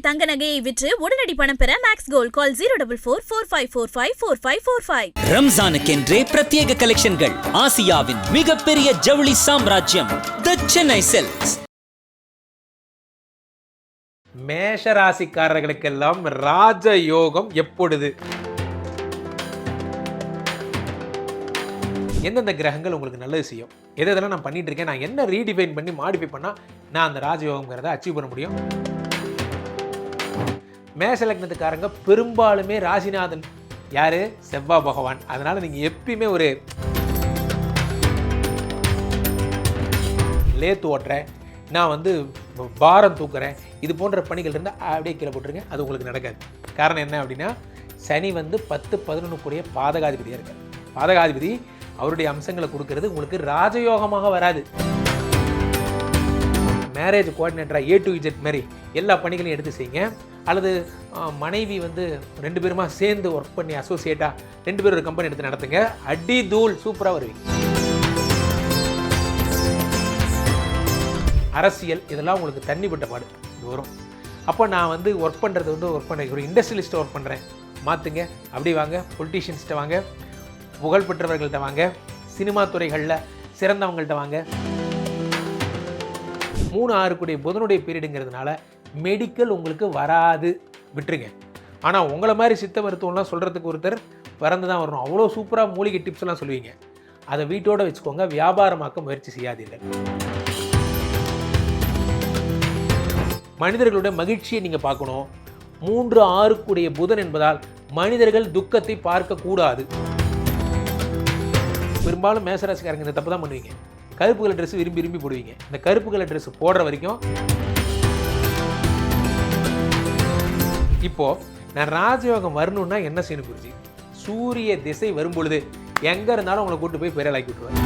தங்க நகையை விற்று உடனடி பணம் பெற மேக்ஸ் கோல்ட் கால் 04445454545. ரம்ஜானுக்கென்றே பிரத்யேக கலெக்ஷன்கள். ஆசியாவின் மிகப்பெரிய ஜவுளி சாம்ராஜ்யம் தி சென்னை சில்க்ஸ். மேஷ ராசிக்காரர்களுக்கெல்லாம் ராஜயோகம் எப்பொழுது? எந்தெந்த கிரகங்கள் உங்களுக்கு நல்லது செய்யும், எதெல்லாம் நான் பண்ணிட்டு இருக்கேன், நான் என்ன ரீடிஃபைன் பண்ணி மாடிஃபை பண்ணால் நான் அந்த ராஜயோகங்கிறத அச்சீவ் பண்ண முடியும்? மேஷ லக்னத்துக்காரங்க பெரும்பாலுமே ராசிநாதன் யாரு? செவ்வாய் பகவான். அதனால நீங்கள் எப்பயுமே ஒரு லேத்து ஓட்டுறேன், நான் பாரம் தூக்குறேன், இது போன்ற பணிகள் இருந்தால் அப்படியே கீழே போட்டுருங்க. அது உங்களுக்கு நடக்காது. காரணம் என்ன அப்படின்னா, சனி 10-11 கூடிய பாதகாதிபதியாக இருக்கார். பாதகாதிபதி அவருடைய அம்சங்களை கொடுக்கறது உங்களுக்கு ராஜயோகமாக வராது. மேரேஜ் கோஆர்டினேட்டராக A to Z மாதிரி எல்லா பணிகளையும் எடுத்து செய்யுங்க. அல்லது மனைவி 2 பேருமா சேர்ந்து ஒர்க் பண்ணி அசோசியேட்டாக 2 பேர் ஒரு கம்பெனி எடுத்து நடத்துங்க. அடி தூள் சூப்பராக வருவீங்க. அரசியல் இதெல்லாம் உங்களுக்கு தண்ணிப்பட்ட பாடு இது வரும். அப்போ நான் ஒர்க் பண்ணுறது ஒர்க் பண்ணுறேன், ஒரு இண்டஸ்ட்ரியலிஸ்ட்டை ஒர்க் பண்ணுறேன், மாற்றுங்க. அப்படி வாங்க, பொலிட்டீஷியன்ஸ்கிட்ட வாங்க, புகழ்பெற்றவர்கள்ட்ட வாங்க, சினிமா துறைகளில் சிறந்தவங்கள்ட்ட வாங்க. 3-6 கூடிய புதனுடைய பீரியடுங்கிறதுனால மெடிக்கல் உங்களுக்கு வராது, விட்டுருங்க. ஆனால் உங்களை மாதிரி சித்த மருத்துவம்லாம் சொல்கிறதுக்கு ஒருத்தர் பிறந்து தான் வரணும். அவ்வளோ சூப்பராக மூலிகை டிப்ஸ்லாம் சொல்லுவீங்க. அதை வீட்டோடு வச்சுக்கோங்க, வியாபாரமாக்க முயற்சி செய்யாதீர்கள். மனிதர்களுடைய மகிழ்ச்சியை நீங்கள் பார்க்கணும். 3-6 கூடிய புதன் என்பதால் மனிதர்கள் துக்கத்தை பார்க்கக்கூடாது. பெரும்பாலும் மேசராசிக்காரங்க இந்த தப்பு தான் பண்ணுவீங்க. கருப்பு கலர் ட்ரெஸ் விரும்பி விரும்பி போடுவீங்க. இந்த கருப்பு கலர் ட்ரெஸ் போடுற வரைக்கும் இப்போது நான் ராஜயோகம் வரணும்னா என்ன செய்யணும் குருஜி? சூரிய திசை வரும் பொழுது எங்கே இருந்தாலும் உங்களை கூட்டு போய் பெரியலாக்கி விட்டுருவார்.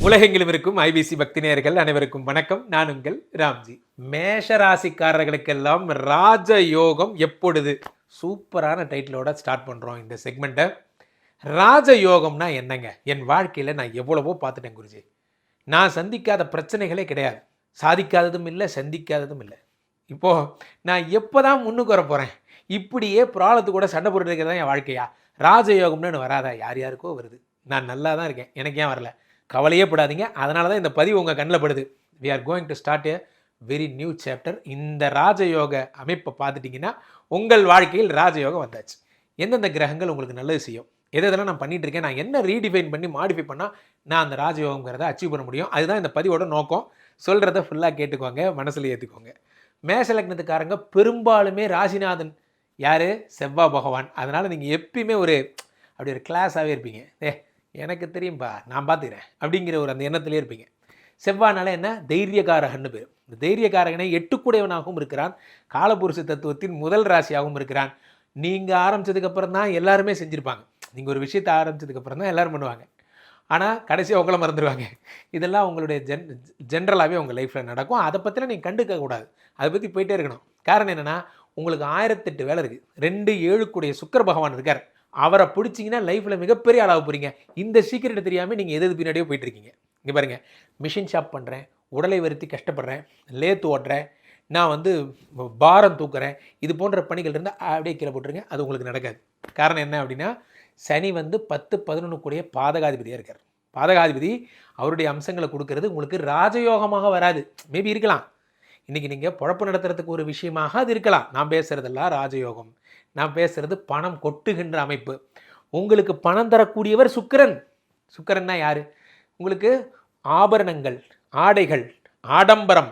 உலகெங்கிலும் இருக்கும் ஐபிசி பக்தி நேயர்கள் அனைவருக்கும் வணக்கம். நான் உங்கள் ராம்ஜி. மேஷ ராசிக்காரர்களுக்கெல்லாம் ராஜயோகம் எப்பொழுது? சூப்பரான டைட்டிலோட ஸ்டார்ட் பண்ணுறோம் இந்த செக்மெண்ட்டை. ராஜயோகம்னா என்னங்க? என் வாழ்க்கையில் நான் எவ்வளவோ பார்த்துட்டேன் குருஜி. நான் சந்திக்காத பிரச்சனைகளே கிடையாது. சாதிக்காததும் இல்லை, சந்திக்காததும் இல்லை. இப்போது நான் எப்போ தான் முன்னுக்கு வர போகிறேன்? இப்படியே ப்ராப்ளத்து கூட சண்டை போட்டு இருக்கிறது தான் என் வாழ்க்கையா? ராஜயோகம்னு வராதா? யார் யாருக்கோ வருது. நான் நல்லா தான் இருக்கேன், எனக்கு ஏன் வரல? கவலையே படாதீங்க. அதனால தான் இந்த பதிவு உங்கள் கண்ணில் படுது. We are going to start a very new chapter. இந்த ராஜயோக அமைப்பை பார்த்துட்டிங்கன்னா உங்கள் வாழ்க்கையில் ராஜயோகம் வந்தாச்சு. எந்தெந்த கிரகங்கள் உங்களுக்கு நல்லது செய்யும், எதெல்லாம் நான் பண்ணிகிட்டு இருக்கேன், நான் என்ன ரீடிஃபைன் பண்ணி மாடிஃபை பண்ணால் நான் அந்த ராஜயோகங்கிறத அச்சீவ் பண்ண முடியும்? அதுதான் இந்த பதிவோட நோக்கம். சொல்கிறத ஃபுல்லாக கேட்டுக்கோங்க, மனசில் ஏற்றுக்கோங்க. மேஷ லக்னத்துக்காரங்க பெரும்பாலுமே ராசிநாதன் யார்? செவ்வாய் பகவான். அதனால் நீங்கள் எப்பயுமே அப்படி ஒரு கிளாஸாகவே இருப்பீங்க. எனக்கு தெரியும்பா, நான் பார்த்துக்கிறேன் அப்படிங்கிற அந்த எண்ணத்திலே இருப்பீங்க. செவ்வாய்னால என்ன? தைரியகாரகன்னு பேர். இந்த தைரியகாரகனை 8 கூடையவனாகவும் இருக்கிறான். காலபுருஷ தத்துவத்தின் முதல் ராசியாகவும் இருக்கிறான். நீங்கள் ஆரம்பித்ததுக்கப்புறம் தான் எல்லாருமே செஞ்சுருப்பாங்க. நீங்கள் ஒரு விஷயத்தை ஆரம்பித்ததுக்கப்புறம் தான் எல்லோரும் பண்ணுவாங்க. ஆனால் கடைசியாக உங்களை மறந்துடுவாங்க. இதெல்லாம் உங்களுடைய ஜென்ரலாகவே உங்கள் லைஃப்பில் நடக்கும். அதை பற்றிலாம் நீங்கள் கண்டுக்கக்கூடாது. அதை பற்றி போயிட்டே இருக்கணும். காரணம் என்னென்னா, உங்களுக்கு 1008 வேலை இருக்குது. 2-7 கூடிய சுக்கிர பகவான் இருக்கார். அவரை பிடிச்சிங்கன்னா லைஃப்பில் மிகப்பெரிய ஆளாக போகிறீங்க. இந்த சீக்கிரத்தை தெரியாமல் நீங்கள் எது பின்னாடியோ போயிட்டுருக்கீங்க. இங்கே பாருங்கள், மிஷின் ஷாப் பண்ணுறேன், உடலை வருத்தி கஷ்டப்படுறேன், லேத்து ஓட்டுறேன், நான் பாரம் தூக்குறேன், இது போன்ற பணிகள் இருந்தால் அப்படியே கீழே போட்டுருங்க. அது உங்களுக்கு நடக்காது. காரணம் என்ன அப்படின்னா, சனி 10-11 கூடிய பாதகாதிபதியாக இருக்கார். பாதகாதிபதி அவருடைய அம்சங்களை கொடுக்கறது உங்களுக்கு ராஜயோகமாக வராது. மேபி இருக்கலாம். இன்றைக்கி நீங்கள் பொழப்பு நடத்துறதுக்கு ஒரு விஷயமாக அது இருக்கலாம். நான் பேசுகிறதெல்லாம் ராஜயோகம். நான் பேசுகிறது பணம் கொட்டுகின்ற அமைப்பு. உங்களுக்கு பணம் தரக்கூடியவர் சுக்கிரன். சுக்கிரன்னா யார்? உங்களுக்கு ஆபரணங்கள், ஆடைகள், ஆடம்பரம்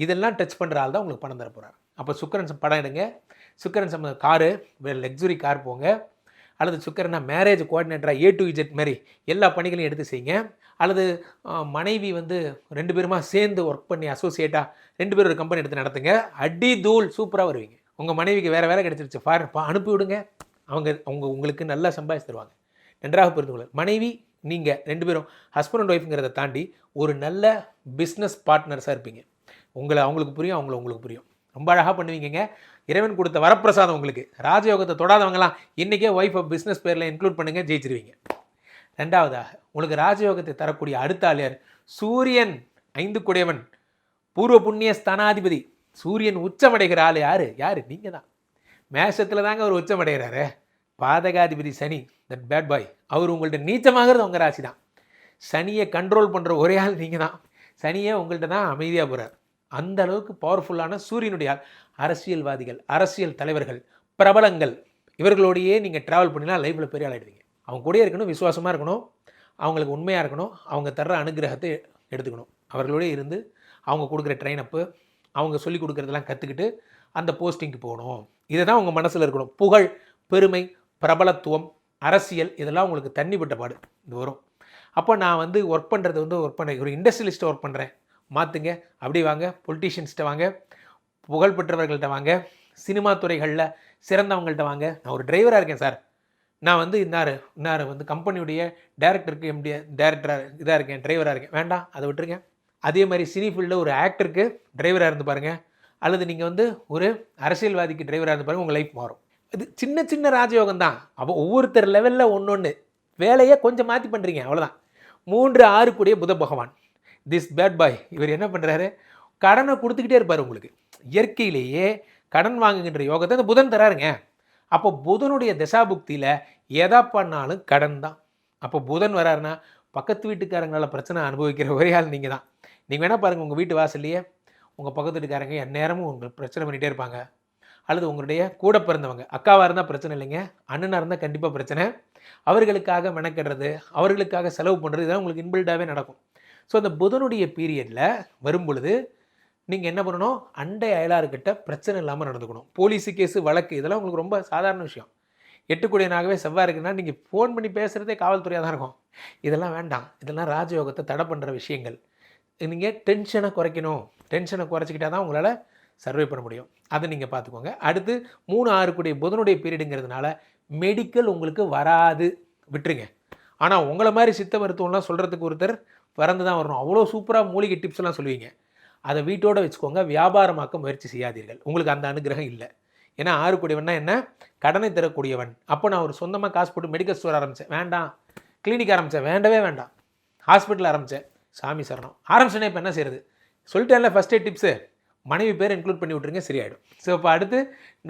இதெல்லாம் டச் பண்ணுற ஆள் தான் உங்களுக்கு பணம் தர போகிறார். அப்போ சுக்கிரன் படம் எடுங்க. சுக்கிரன் சம்மந்த காரு, லக்ஸுரி கார் போங்க. அல்லது சுக்கிரனா மேரேஜ் கோஆர்டினேட்டராக A to Z மாதிரி எல்லா பணிகளையும் எடுத்து செய்யுங்க. அல்லது மனைவி 2 பேருமா சேர்ந்து ஒர்க் பண்ணி அசோசியேட்டாக 2 பேர் ஒரு கம்பெனி எடுத்து நடத்துங்க. அடி தூள் சூப்பராக வருவீங்க. உங்கள் மனைவிக்கு வேறு வேலை கிடச்சிருச்சு, அனுப்பி விடுங்க. உங்களுக்கு நல்லா சம்பாதிச்சு தருவாங்க. நன்றாக புரிந்து கொள்ள. மனைவி நீங்கள் 2 பேரும் ஹஸ்பண்ட் அண்ட் ஒய்ஃப்ங்கிறத தாண்டி ஒரு நல்ல பிஸ்னஸ் பார்ட்னர்ஸாக இருப்பீங்க. அவங்களுக்கு புரியும், உங்களுக்கு புரியும். ரொம்ப அழகாக பண்ணுவீங்க. இறைவன் கொடுத்த வரப்பிரசாதம் உங்களுக்கு. ராஜயோகத்தை தொடாதவங்களாம் இன்றைக்கே ஒய்ஃபை பிஸ்னஸ் பேரில் இன்க்ளூட் பண்ணுங்கள், ஜெயிச்சிருவீங்க. ரெண்டாவதாக உங்களுக்கு ராஜயோகத்தை தரக்கூடிய அடுத்த ஆளியார்? சூரியன் 5 கூடையவன். பூர்வ புண்ணிய ஸ்தானாதிபதி சூரியன் உச்சமடைகிற ஆள் யாரு நீங்கள் தான். மேஷத்தில் தாங்க அவர் உச்சமடைகிறாரு. பாதகாதிபதி சனி, தட் பேட் பாய், அவர் உங்கள்கிட்ட நீச்சமாகிறது உங்கள் ராசி தான். சனியை கண்ட்ரோல் பண்ணுற ஒரே ஆள் நீங்கள் தான். சனியை உங்கள்கிட்ட தான் அமைதியாக போகிறார். அந்த அளவுக்கு பவர்ஃபுல்லான சூரியனுடைய அரசியல்வாதிகள், அரசியல் தலைவர்கள், பிரபலங்கள், இவர்களோடையே நீங்கள் ட்ராவல் பண்ணினா லைஃப்பில் பெரிய ஆளாயிடுவீங்க. அவங்க கூடயே இருக்கணும், விசுவாசமாக இருக்கணும், அவங்களுக்கு உண்மையாக இருக்கணும், அவங்க தர்ற அனுகிரகத்தை எடுத்துக்கணும். அவர்களோடய இருந்து அவங்க கொடுக்குற ட்ரெயினப்பு, அவங்க சொல்லிக் கொடுக்குறதெல்லாம் கற்றுக்கிட்டு அந்த போஸ்டிங்க்கு போகணும். இதை தான் உங்கள் மனசில் இருக்கணும். புகழ், பெருமை, பிரபலத்துவம், அரசியல், இதெல்லாம் உங்களுக்கு தண்ணிப்பட்ட பாடு இது வரும். அப்போ நான் ஒர்க் பண்ணுறது ஒரு இண்டஸ்ட்ரியலிஸ்ட்டை ஒர்க் பண்ணுறேன், மாற்றுங்க. அப்படி வாங்க, பொலிட்டீஷியன்ஸ்கிட்ட வாங்க, புகழ்பெற்றவர்கள்ட்ட வாங்க, சினிமா துறைகளில் சிறந்தவங்கள்ட்ட வாங்க. நான் ஒரு டிரைவராக இருக்கேன் சார், நான் இன்னார் கம்பெனியுடைய டைரக்டருக்கு எம்டி டைரக்டராக இதாக இருக்கேன், டிரைவராக இருக்கேன். வேண்டாம், அதை விட்டுருங்க. அதே மாதிரி சினி ஃபீல்டில் ஒரு ஆக்டருக்கு டிரைவராக இருந்து பாருங்கள், அல்லது நீங்கள் ஒரு அரசியல்வாதிக்கு டிரைவராக இருந்து பாருங்கள், உங்கள் லைஃப் மாறும். இது சின்ன சின்ன ராஜயோகம் தான். அப்போ ஒவ்வொருத்தர் லெவலில் ஒன்று வேலையை கொஞ்சம் மாற்றி பண்ணுறீங்க, அவ்வளோதான். 3-6 கூடிய புத பகவான், திஸ் பேட் பாய், இவர் என்ன பண்ணுறாரு, கடனை கொடுத்துக்கிட்டே இருப்பார் உங்களுக்கு. இயற்கையிலேயே கடன் வாங்குகின்ற யோகத்தை இந்த புதன் தராருங்க. அப்போ புதனுடைய தசாபுக்தியில் எதா பண்ணாலும் கடன் தான். அப்போ புதன் வராருன்னா பக்கத்து வீட்டுக்காரங்களால் பிரச்சனை அனுபவிக்கிற ஒரே ஆள் நீங்கள் தான். நீங்கள் வேணால் பாருங்கள், உங்கள் வீட்டு வாசல்லையே உங்கள் பக்கத்து வீட்டுக்காரங்க எந்நேரமும் உங்களுக்கு பிரச்சனை பண்ணிகிட்டே இருப்பாங்க. அல்லது உங்களுடைய கூட பிறந்தவங்க, அக்காவாக இருந்தால் பிரச்சனை இல்லைங்க, அண்ணனாக இருந்தால் கண்டிப்பாக பிரச்சனை. அவர்களுக்காக மெனக்கிடுறது, அவர்களுக்காக செலவு பண்ணுறது, இதெல்லாம் உங்களுக்கு இன்பில்டாகவே நடக்கும். ஸோ அந்த புதனுடைய பீரியடில் வரும் பொழுது நீங்கள் என்ன பண்ணணும், அண்டை அயலார்கிட்ட பிரச்சனை இல்லாமல் நடந்துக்கணும். போலீஸு கேஸு வழக்கு இதெல்லாம் உங்களுக்கு ரொம்ப சாதாரண விஷயம். 8 கூடியனாகவே செவ்வாய் இருக்குன்னா நீங்கள் ஃபோன் பண்ணி பேசுகிறதே காவல்துறையாக தான் இருக்கும். இதெல்லாம் வேண்டாம், இதெல்லாம் ராஜயோகத்தை தடை பண்ணுற விஷயங்கள். நீங்கள் டென்ஷனை குறைக்கணும், டென்ஷனை குறைச்சிக்கிட்டா தான் உங்களால் சர்வே பண்ண முடியும். அதை நீங்கள் பார்த்துக்கோங்க. அடுத்து 3-6 கூடிய புதனுடைய பீரியடுங்கிறதுனால மெடிக்கல் உங்களுக்கு வராது, விட்டுருங்க. ஆனால் உங்களை மாதிரி சித்த மருத்துவம்லாம் சொல்கிறதுக்கு ஒருத்தர் பிறந்து தான் வரணும். அவ்வளோ சூப்பராக மூலிகை டிப்ஸ் எல்லாம் சொல்லுவீங்க, அதை வீட்டோடு வச்சுக்கோங்க. வியாபாரமாக்க முயற்சி செய்யாதீர்கள், உங்களுக்கு அந்த அனுகிரகம் இல்லை. ஏன்னா 6 கூடியவன்னா என்ன, கடனை தரக்கூடியவன். அப்போ நான் ஒரு சொந்தமாக காசு போட்டு மெடிக்கல் ஸ்டோர் ஆரம்பித்தேன், வேண்டாம். கிளினிக் ஆரம்பித்தேன், வேண்டவே வேண்டாம். ஹாஸ்பிட்டல் ஆரம்பித்தேன், சாமி சரணம். ஆரம்பிச்சேன்னா இப்போ என்ன செய்கிறது, சொல்லிட்டேன்ல ஃபஸ்ட் எய்ட் டிப்ஸு, மனைவி பேர் இன்க்ளூட் பண்ணி விட்ருங்க, சரியாயிடும். ஸோ இப்போ அடுத்து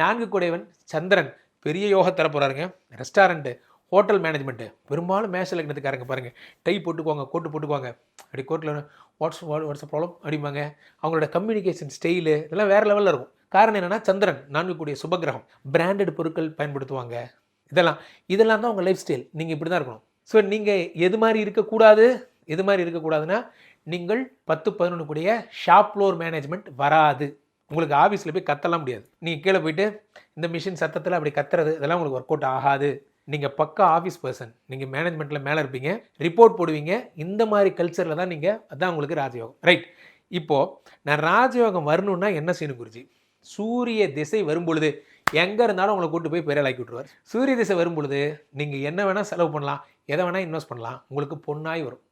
4 கூடியவன் சந்திரன் பெரிய யோக தர போகிறாருங்க. ரெஸ்டாரண்ட்டு, ஹோட்டல் மேனேஜ்மெண்ட்டு, பெரும்பாலும் மேஷ லக்னத்துக்காரங்க பாருங்கள், டை போட்டுக்குவாங்க, கோட்டு போட்டுக்குவாங்க. அப்படி கோட்டில் வாட்ஸ் ப்ராப்ளம் அப்படிம்பாங்க. அவங்களோட கம்யூனிகேஷன் ஸ்டைலு இதெல்லாம் வேறு லெவலில் இருக்கும். காரணம் என்னென்னா சந்திரன் 4 கூடிய சுபகிரகம். பிராண்டட் பொருட்கள் பயன்படுத்துவாங்க. இதெல்லாம் தான் உங்கள் லைஃப் ஸ்டைல். நீங்கள் இப்படி தான் இருக்கணும். ஸோ நீங்கள் எது மாதிரி இருக்கக்கூடாதுன்னா நீங்கள் 10-11 கூடிய ஷாப் ஃப்ளோர் மேனேஜ்மெண்ட் வராது. உங்களுக்கு ஆஃபீஸில் போய் கத்தலாம் முடியாது. நீங்கள் கீழே போயிட்டு இந்த மிஷின் சத்தத்தில் அப்படி கத்துறது இதெல்லாம் உங்களுக்கு ஒர்க் அவுட் ஆகாது. நீங்கள் பக்கா ஆஃபீஸ் பர்சன், நீங்கள் மேனேஜ்மெண்ட்டில் மேலே இருப்பீங்க, ரிப்போர்ட் போடுவீங்க. இந்த மாதிரி கல்ச்சரில் தான் நீங்கள், அதுதான் உங்களுக்கு ராஜயோகம். ரைட். இப்போது நான் ராஜயோகம் வரணுன்னா என்ன செய்யணும் குருஜி? சூரிய திசை வரும்பொழுது எங்கே இருந்தாலும் உங்களை கூட்டு போய் பெரியலாக்கி விட்டுருவார். சூரிய திசை வரும்பொழுது நீங்கள் என்ன வேணால் செலவு பண்ணலாம், எதை வேணால் இன்வெஸ்ட் பண்ணலாம், உங்களுக்கு பொண்ணாய் வரும்.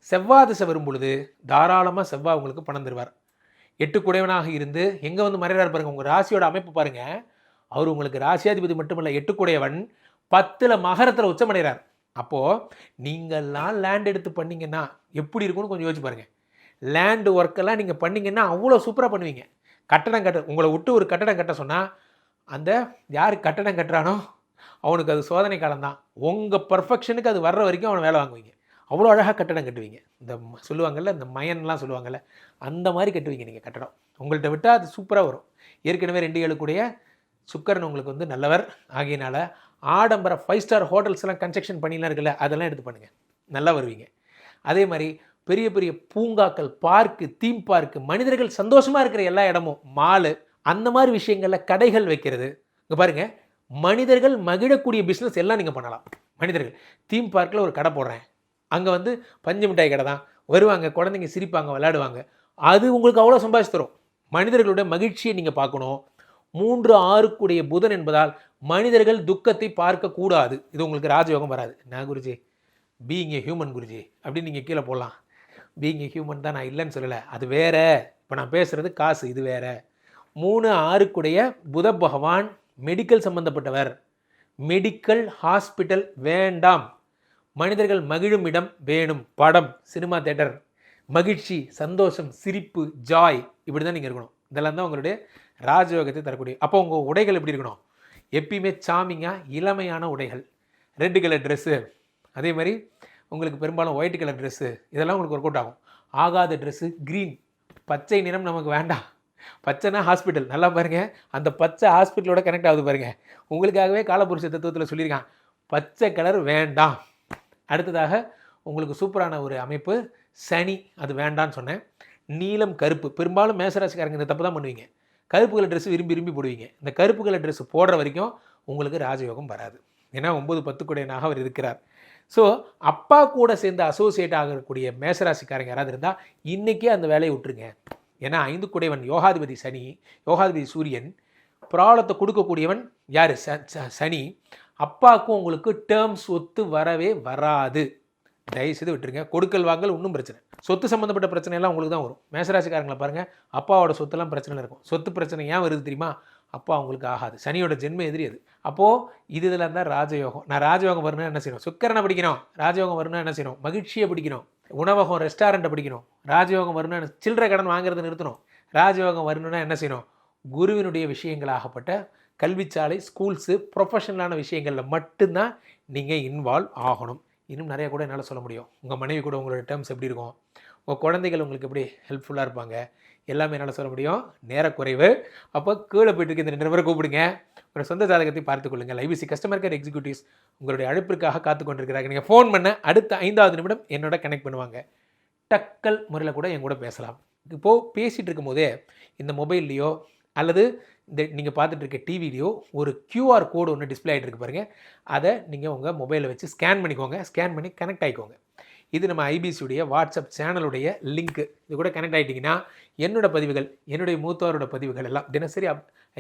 செவ்வாய் திசை வரும் பொழுது தாராளமாக செவ்வாய் உங்களுக்கு பணம் தருவார். 8 கூடையவனாக இருந்து எங்கே மறைகிறார் பாருங்கள். உங்கள் ராசியோட அமைப்பு பாருங்கள். அவர் உங்களுக்கு ராசியாதிபதி மட்டுமல்ல, 8 கூடையவன் 10ல் மகரத்தில் உச்சமடைகிறார். அப்போது நீங்கள்லாம் லேண்ட் எடுத்து பண்ணிங்கன்னா எப்படி இருக்குன்னு கொஞ்சம் யோசிச்சு பாருங்கள். லேண்டு ஒர்க்கெல்லாம் நீங்கள் பண்ணிங்கன்னா அவ்வளோ சூப்பராக பண்ணுவீங்க. கட்டடம் உங்களை விட்டு ஒரு கட்டடம் கட்ட சொன்னால் அந்த யார் கட்டடம் கட்டுறானோ அவனுக்கு அது சோதனை காலம்தான். உங்கள் பர்ஃபெக்ஷனுக்கு அது வர்ற வரைக்கும் அவனை வேலை வாங்குவீங்க. அவ்வளோ அழகாக கட்டடம் கட்டுவீங்க. இந்த சொல்லுவாங்கள்ல, இந்த மயன்லாம் சொல்லுவாங்கள்ல, அந்த மாதிரி கட்டுவீங்க நீங்கள் கட்டடம். உங்கள்கிட்ட விட்டால் அது சூப்பராக வரும். ஏற்கனவே 2-7 கூடிய சுக்கரன் உங்களுக்கு நல்லவர் ஆகியனால ஆடம்பர 5 ஸ்டார் ஹோட்டல்ஸ்லாம் கன்ஸ்ட்ரக்ஷன் பண்ணிலாம் இருக்குல்ல, அதெல்லாம் எடுத்து பண்ணுங்கள், நல்லா வருவீங்க. அதே மாதிரி பெரிய பெரிய பூங்காக்கள், பார்க்கு, தீம் பார்க்கு, மனிதர்கள் சந்தோஷமாக இருக்கிற எல்லா இடமும், மாலு, அந்த மாதிரி விஷயங்களில் கடைகள் வைக்கிறது. இங்கே பாருங்கள், மனிதர்கள் மகிழக்கூடிய பிஸ்னஸ் எல்லாம் நீங்கள் பண்ணலாம். மனிதர்கள் தீம் பார்க்கில் ஒரு கடை போடுறேன், அங்கே பஞ்சு மிட்டாய் கடை தான், வருவாங்க, குழந்தைங்க சிரிப்பாங்க, விளையாடுவாங்க, அது உங்களுக்கு அவ்வளோ சம்பாதிச்சு தரும். மனிதர்களுடைய மகிழ்ச்சியை நீங்கள் பார்க்கணும். 3-6 கூடிய புதன் என்பதால் மனிதர்கள் துக்கத்தை பார்க்கக்கூடாது. இது உங்களுக்கு ராஜயோகம் வராது. நான் குருஜி பீயிங் ஏ ஹியூமன் குருஜி அப்படின்னு நீங்கள் கீழே போடலாம். பீயிங் ஏ ஹியூமன் தான், நான் இல்லைன்னு சொல்லலை, அது வேற. இப்போ நான் பேசுகிறது காசு, இது வேற. 3-6 கூடிய புத பகவான் மெடிக்கல் சம்பந்தப்பட்டவர். மெடிக்கல் ஹாஸ்பிட்டல் வேண்டாம், மனிதர்கள் மகிழும் இடம் வேணும். படம், சினிமா தேட்டர், மகிழ்ச்சி, சந்தோஷம், சிரிப்பு, ஜாய், இப்படி தான் நீங்கள் இருக்கணும். இதெல்லாம் தான் உங்களுடைய ராஜயோகத்தை தரக்கூடிய. அப்போ உங்கள் உடைகள் எப்படி இருக்கணும்? எப்பயுமே சாமிங்காக இளமையான உடைகள், ரெட் கலர் ட்ரெஸ்ஸு, அதே மாதிரி உங்களுக்கு பெரும்பாலும் ஒயிட் கலர் ட்ரெஸ்ஸு, இதெல்லாம் உங்களுக்கு ஒர்க் அவுட் ஆகும். ஆகாத ட்ரெஸ்ஸு க்ரீன், பச்சை நிறம் நமக்கு வேண்டாம். பச்சைனா ஹாஸ்பிட்டல், நல்லா பாருங்கள், அந்த பச்சை ஹாஸ்பிட்டலோட கனெக்ட் ஆகுது பாருங்கள். உங்களுக்காகவே காலபுருஷ தத்துவத்தில் சொல்லியிருக்கான், பச்சை கலர் வேண்டாம். அடுத்ததாக உங்களுக்கு சூப்பரான ஒரு அமைப்பு சனி, அது வேண்டான்னு சொன்னேன். நீலம், கருப்பு, பெரும்பாலும் மேசராசிக்காரங்க இந்த தப்பு தான் பண்ணுவீங்க. கருப்பு கலர் ட்ரெஸ்ஸு விரும்பி விரும்பி போடுவீங்க. இந்த கருப்பு கலர் ட்ரெஸ்ஸு போடுற வரைக்கும் உங்களுக்கு ராஜயோகம் வராது. ஏன்னா 9-10 கூடையனாக அவர் இருக்கிறார். ஸோ அப்பா கூட சேர்ந்து அசோசியேட் ஆகக்கூடிய மேசராசிக்காரங்க யாராவது இருந்தால் இன்றைக்கே அந்த வேலையை விட்டுருங்க. ஏன்னா 5 கூடையவன் யோகாதிபதி சனி, யோகாதிபதி சூரியன், ப்ராப்ளத்தை கொடுக்கக்கூடியவன் யார்? சனி. அப்பாவுக்கும் உங்களுக்கு டேர்ம்ஸ் ஒத்து வரவே வராது. தயவுசெய்து விட்டுருங்க. கொடுக்கல் வாங்கல் இன்னும் பிரச்சனை, சொத்து சம்மந்தப்பட்ட பிரச்சனையெல்லாம் உங்களுக்கு தான் வரும். மேசராசிக்காரங்களை பாருங்கள், அப்பாவோட சொத்தெல்லாம் பிரச்சனை இருக்கும். சொத்து பிரச்சனை ஏன் வருது தெரியுமா? அப்பா அவங்களுக்கு ஆகாது. சனியோட ஜென்ம எதிரி அது. அப்போது இதில் தான் ராஜயோகம். நான் ராஜயோகம் வரணும்னா என்ன செய்யணும்? சுக்கரனை படிக்கணும். ராஜயோகம் வரணும்னா என்ன செய்யணும்? மகிழ்ச்சியை பிடிக்கணும். உணவகம், ரெஸ்டாரண்ட்டை பிடிக்கணும். ராஜயோகம் வரணும்னா சில்லறை கடன் வாங்குறதை நிறுத்தணும். ராஜயோகம் வரணும்னா என்ன செய்யணும்? குருவினுடைய விஷயங்களாகப்பட்ட கல்விச்சாலை, ஸ்கூல்ஸு, ப்ரொஃபஷனலான விஷயங்களில் மட்டும்தான் நீங்கள் இன்வால்வ் ஆகணும். இன்னும் நிறையா கூட என்னால் சொல்ல முடியும். உங்கள் மனைவி கூட உங்களோட டேர்ம்ஸ் எப்படி இருக்கும், உங்கள் குழந்தைகள் உங்களுக்கு எப்படி ஹெல்ப்ஃபுல்லாக இருப்பாங்க, எல்லாமே என்னால் சொல்ல முடியும். நேரக்குறைவு. அப்போ கீழே போய்ட்டு இந்த 2 நபரை கூப்பிடுங்க, ஒரு சொந்த ஜாதகத்தை பார்த்துக்கொள்ளுங்கள். ஐபிசி கஸ்டமர் கேர் எக்ஸிக்யூட்டிவ்ஸ் உங்களுடைய அழைப்பிற்காக காத்து கொண்டிருக்கிறாங்க. நீங்கள் ஃபோன் பண்ண அடுத்த 5வது நிமிடம் என்னோட கனெக்ட் பண்ணுவாங்க. டக்கல் முறையில் கூட என் கூட பேசலாம். இப்போது பேசிகிட்டு இருக்கும் போதே இந்த மொபைல்லையோ அல்லது இந்த நீங்கள் பார்த்துட்டு இருக்க டிவிலையோ ஒரு QR கோடு ஒன்று டிஸ்பிளே ஆகிட்டு இருக்கு பாருங்கள். அதை நீங்கள் உங்கள் மொபைலில் வச்சு ஸ்கேன் பண்ணிக்கோங்க. ஸ்கேன் பண்ணி கனெக்ட் ஆகிக்கோங்க. இது நம்ம ஐபிசியுடைய வாட்ஸ்அப் சேனலுடைய லிங்க்கு. இது கூட கனெக்ட் ஆகிட்டிங்கன்னா என்னோட பதிவுகள், என்னுடைய மூத்தவரோட பதிவுகள் எல்லாம் தினசரி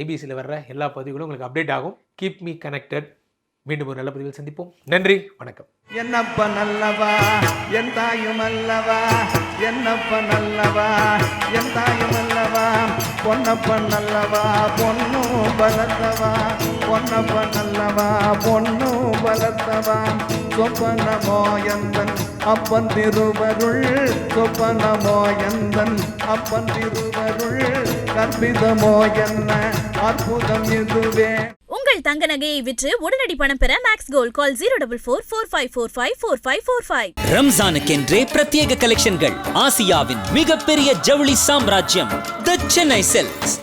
ஐபிசியில் வர்ற எல்லா பதிவுகளும் உங்களுக்கு அப்டேட் ஆகும். Keep me connected. மீண்டும் ஒரு நல்ல பதிவில் சந்திப்போம். நன்றி, வணக்கம். என்னப்ப நல்லவா என் தாயும் அல்லவா, என்னப்ப நல்லவா என் தாயும் அல்லவா, பொன்னப்ப நல்லவா பொண்ணு பலத்தவா, பொன்னப்ப நல்லவா பொண்ணு பலத்தவா, சொப்பனமோ எந்தன் அப்பன் திருவருள், சொப்பனமோ எந்தன் அப்பன் திருவருள், கற்பிதமோ என்ன அற்புதம் இதுவே. உங்கள் தங்க நகையை விற்று உடனடி பணம் பெற மேக்ஸ் கோல்ட் கால் 04445454545. ரம்ஜானுக்கென்றே பிரத்யேக கலெக்ஷன்கள். ஆசியாவின் மிகப்பெரிய ஜவுளி சாம்ராஜ்யம் தி சென்னை சில்க்ஸ்.